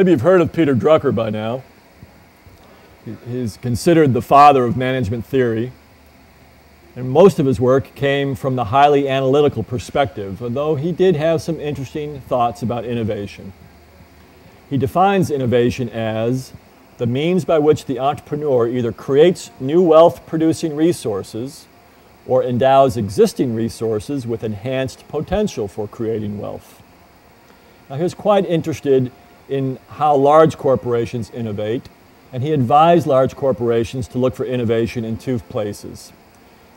Maybe you've heard of Peter Drucker by now. He's considered the father of management theory, and most of his work came from the highly analytical perspective, although he did have some interesting thoughts about innovation. He defines innovation as the means by which the entrepreneur either creates new wealth-producing resources or endows existing resources with enhanced potential for creating wealth. Now, he was quite interested in how large corporations innovate, and he advised large corporations to look for innovation in two places.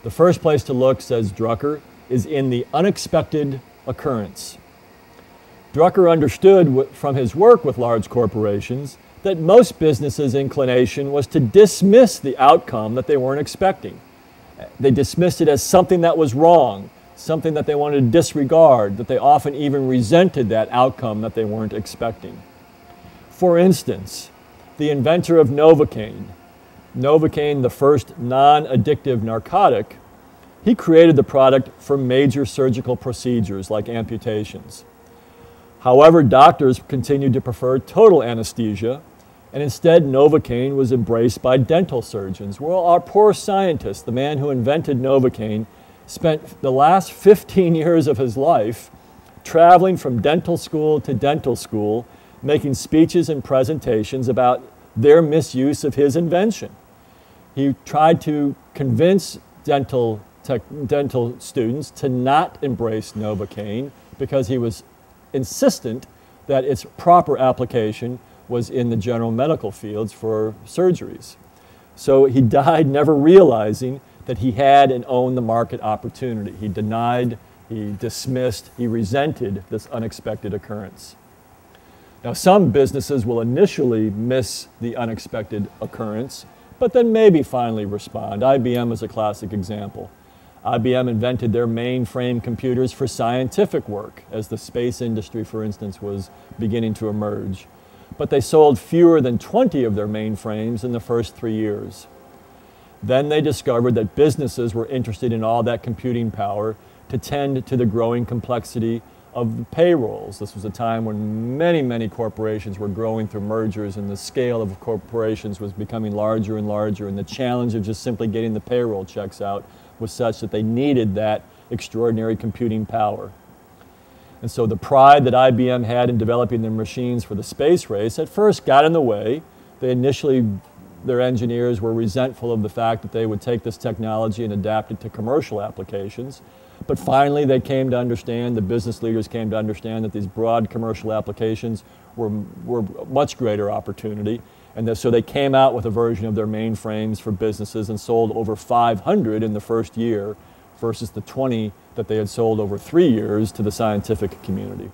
The first place to look, says Drucker, is in the unexpected occurrence. Drucker understood from his work with large corporations that most businesses' inclination was to dismiss the outcome that they weren't expecting. They dismissed it as something that was wrong, something that they wanted to disregard, that they often even resented that outcome that they weren't expecting. For instance, the inventor of Novocaine, the first non-addictive narcotic, he created the product for major surgical procedures like amputations. However, doctors continued to prefer total anesthesia, and instead Novocaine was embraced by dental surgeons. Well, our poor scientist, the man who invented Novocaine, spent the last 15 years of his life traveling from dental school to dental school, making speeches and presentations about their misuse of his invention. He tried to convince dental students to not embrace Novocaine because he was insistent that its proper application was in the general medical fields for surgeries. So he died never realizing that he had and owned the market opportunity. He denied, he dismissed, he resented this unexpected occurrence. Now, some businesses will initially miss the unexpected occurrence, but then maybe finally respond. IBM is a classic example. IBM invented their mainframe computers for scientific work, as the space industry, for instance, was beginning to emerge. But they sold fewer than 20 of their mainframes in the first 3 years. Then they discovered that businesses were interested in all that computing power to tend to the growing complexity of the payrolls. This was a time when many corporations were growing through mergers, and the scale of corporations was becoming larger and larger, and the challenge of just simply getting the payroll checks out was such that they needed that extraordinary computing power. And so the pride that IBM had in developing their machines for the space race at first got in the way. Their engineers were resentful of the fact that they would take this technology and adapt it to commercial applications. But finally they came to understand, the business leaders came to understand that these broad commercial applications were much greater opportunity. And so they came out with a version of their mainframes for businesses and sold over 500 in the first year versus the 20 that they had sold over 3 years to the scientific community.